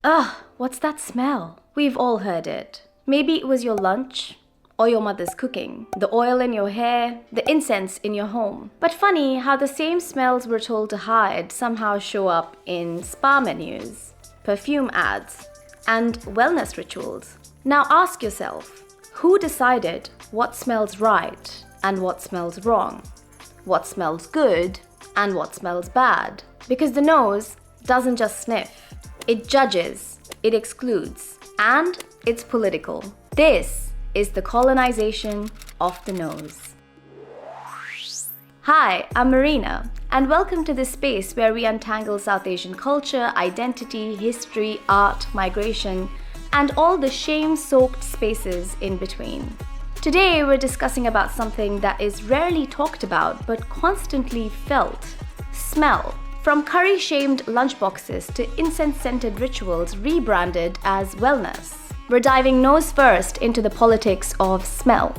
Ugh, what's that smell? We've all heard it. Maybe it was your lunch or your mother's cooking, the oil in your hair, the incense in your home. But funny how the same smells we're told to hide somehow show up in spa menus, perfume ads, and wellness rituals. Now ask yourself, who decided what smells right and what smells wrong? What smells good and what smells bad? Because the nose doesn't just sniff. It judges, it excludes, and it's political. This is the colonization of the nose. Hi, I'm Marina, and welcome to this space where we untangle South Asian culture, identity, history, art, migration, and all the shame-soaked spaces in between. Today, we're discussing about something that is rarely talked about but constantly felt: smell. From curry-shamed lunchboxes to incense-scented rituals rebranded as wellness. We're diving nose first into the politics of smell.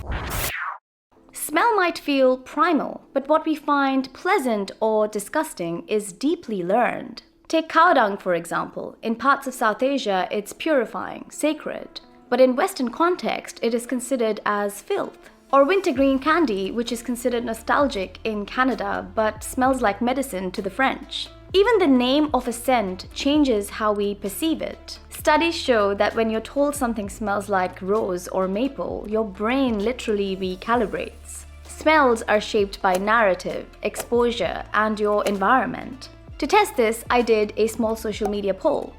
Smell might feel primal, but what we find pleasant or disgusting is deeply learned. Take cow dung, for example. In parts of South Asia, it's purifying, sacred. But in Western context, it is considered as filth. Or wintergreen candy, which is considered nostalgic in Canada, but smells like medicine to the French. Even the name of a scent changes how we perceive it. Studies show that when you're told something smells like rose or maple, your brain literally recalibrates. Smells are shaped by narrative, exposure, and your environment. To test this, I did a small social media poll.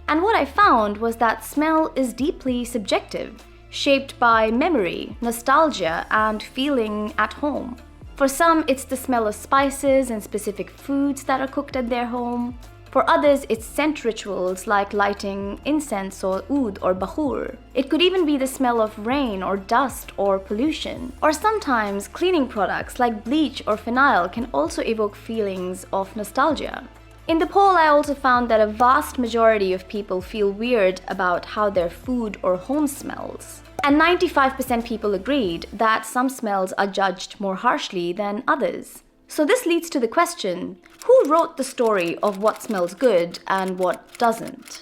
And what I found was that smell is deeply subjective, shaped by memory, nostalgia, and feeling at home. For some, it's the smell of spices and specific foods that are cooked at their home. For others, it's scent rituals like lighting incense or oud or bahur. It could even be the smell of rain or dust or pollution. Or sometimes, cleaning products like bleach or phenyl can also evoke feelings of nostalgia. In the poll, I also found that a vast majority of people feel weird about how their food or home smells. And 95% people agreed that some smells are judged more harshly than others. So this leads to the question, who wrote the story of what smells good and what doesn't?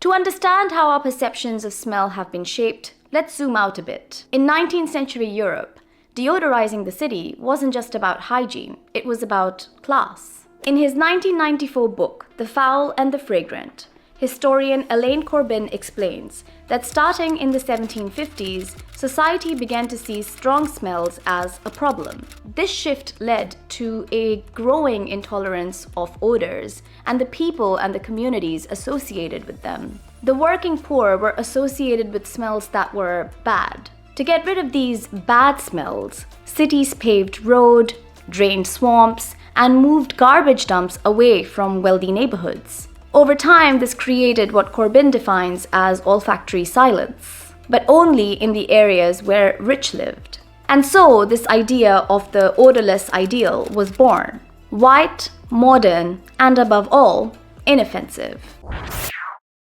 To understand how our perceptions of smell have been shaped, let's zoom out a bit. In 19th century Europe, deodorizing the city wasn't just about hygiene, it was about class. In his 1994 book, The Foul and the Fragrant, historian Elaine Corbin explains that starting in the 1750s, society began to see strong smells as a problem. This shift led to a growing intolerance of odors and the people and the communities associated with them. The working poor were associated with smells that were bad. To get rid of these bad smells, cities paved roads, drained swamps, and moved garbage dumps away from wealthy neighborhoods. Over time, this created what Corbin defines as olfactory silence, but only in the areas where rich lived. And so this idea of the odorless ideal was born: white, modern, and above all, inoffensive.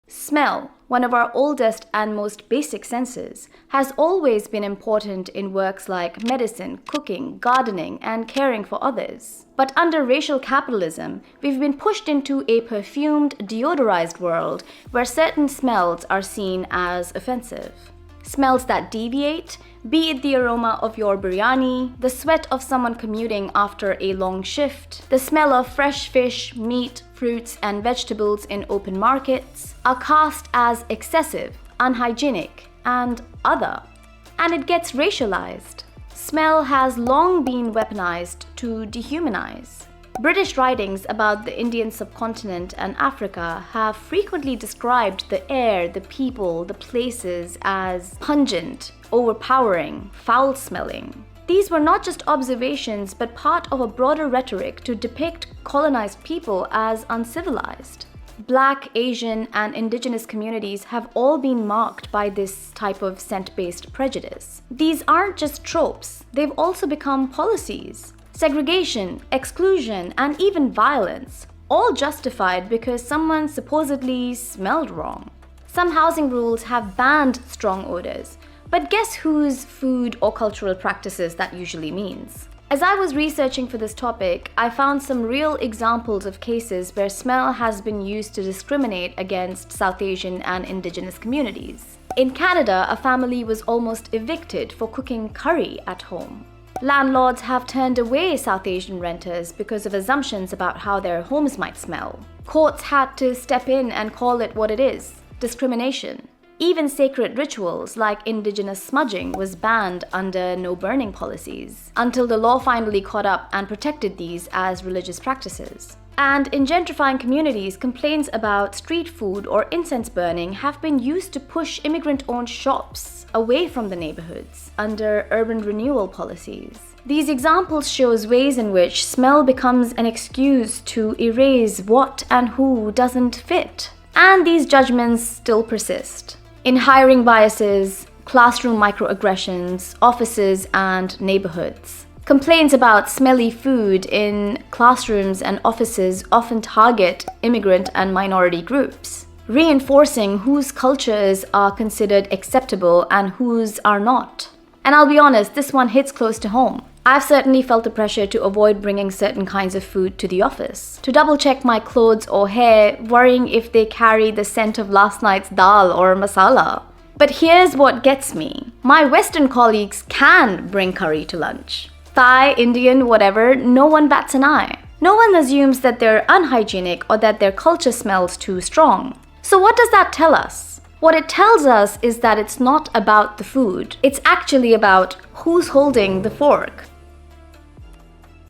Smell, one of our oldest and most basic senses, has always been important in works like medicine, cooking, gardening, and caring for others. But under racial capitalism, we've been pushed into a perfumed, deodorized world where certain smells are seen as offensive. Smells that deviate, be it the aroma of your biryani, the sweat of someone commuting after a long shift, the smell of fresh fish, meat, fruits, and vegetables in open markets, are cast as excessive, unhygienic, and other. And it gets racialized. Smell has long been weaponized to dehumanize. British writings about the Indian subcontinent and Africa have frequently described the air, the people, the places as pungent, overpowering, foul-smelling. These were not just observations, but part of a broader rhetoric to depict colonized people as uncivilized. Black, Asian, and indigenous communities have all been marked by this type of scent-based prejudice. These aren't just tropes, they've also become policies. Segregation, exclusion, and even violence, all justified because someone supposedly smelled wrong. Some housing rules have banned strong odors, but guess whose food or cultural practices that usually means? As I was researching for this topic, I found some real examples of cases where smell has been used to discriminate against South Asian and Indigenous communities. In Canada, a family was almost evicted for cooking curry at home. Landlords have turned away South Asian renters because of assumptions about how their homes might smell. Courts had to step in and call it what it is: discrimination. Even sacred rituals like Indigenous smudging was banned under no burning policies, until the law finally caught up and protected these as religious practices. And in gentrifying communities, complaints about street food or incense burning have been used to push immigrant-owned shops away from the neighborhoods under urban renewal policies. These examples shows ways in which smell becomes an excuse to erase what and who doesn't fit. And these judgments still persist in hiring biases, classroom microaggressions, offices, and neighborhoods. Complaints about smelly food in classrooms and offices often target immigrant and minority groups, reinforcing whose cultures are considered acceptable and whose are not. And I'll be honest, this one hits close to home. I've certainly felt the pressure to avoid bringing certain kinds of food to the office, to double-check my clothes or hair, worrying if they carry the scent of last night's dal or masala. But here's what gets me. My Western colleagues can bring curry to lunch. Thai, Indian, whatever, no one bats an eye. No one assumes that they're unhygienic or that their culture smells too strong. So what does that tell us? What it tells us is that it's not about the food. It's actually about who's holding the fork.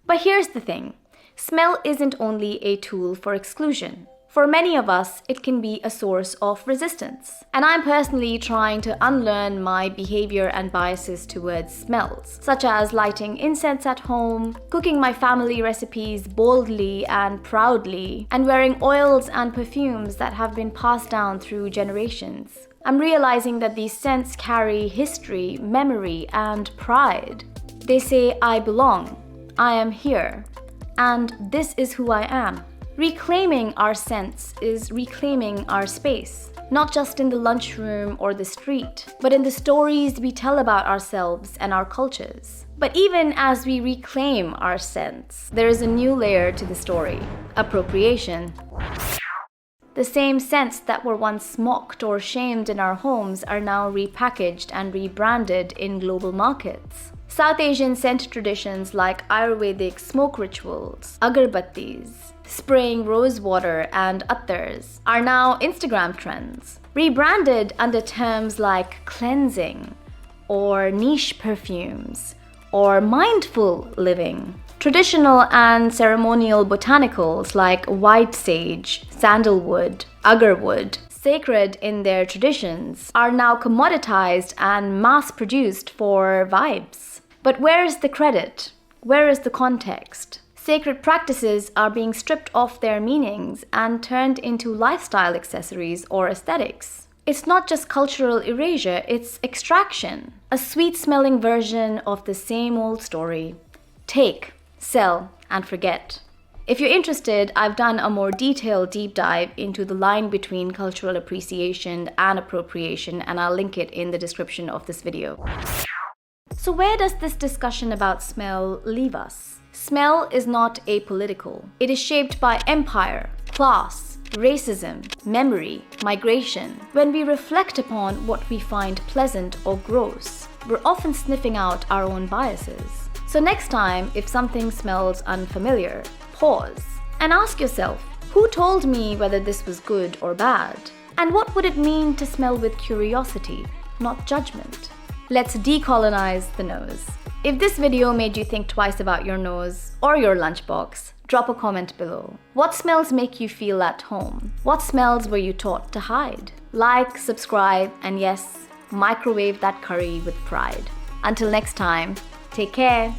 But here's the thing. Smell isn't only a tool for exclusion. For many of us, it can be a source of resistance. And I'm personally trying to unlearn my behavior and biases towards smells, such as lighting incense at home, cooking my family recipes boldly and proudly, and wearing oils and perfumes that have been passed down through generations. I'm realizing that these scents carry history, memory, and pride. They say, I belong, I am here, and this is who I am. Reclaiming our scents is reclaiming our space, not just in the lunchroom or the street, but in the stories we tell about ourselves and our cultures. But even as we reclaim our scents, there is a new layer to the story: appropriation. The same scents that were once mocked or shamed in our homes are now repackaged and rebranded in global markets. South Asian scent traditions like Ayurvedic smoke rituals, agarbattis, spraying rose water, and attars are now Instagram trends, rebranded under terms like cleansing, or niche perfumes, or mindful living. Traditional and ceremonial botanicals like white sage, sandalwood, agarwood, sacred in their traditions, are now commoditized and mass-produced for vibes. But where is the credit? Where is the context? Sacred practices are being stripped of their meanings and turned into lifestyle accessories or aesthetics. It's not just cultural erasure, it's extraction. A sweet-smelling version of the same old story. Take, sell, and forget. If you're interested, I've done a more detailed deep dive into the line between cultural appreciation and appropriation, and I'll link it in the description of this video. So where does this discussion about smell leave us? Smell is not apolitical. It is shaped by empire, class, racism, memory, migration. When we reflect upon what we find pleasant or gross, we're often sniffing out our own biases. So next time, if something smells unfamiliar, pause and ask yourself, who told me whether this was good or bad? And what would it mean to smell with curiosity, not judgment? Let's decolonize the nose. If this video made you think twice about your nose or your lunchbox, drop a comment below. What smells make you feel at home? What smells were you taught to hide? Like, subscribe, and yes, microwave that curry with pride. Until next time, take care.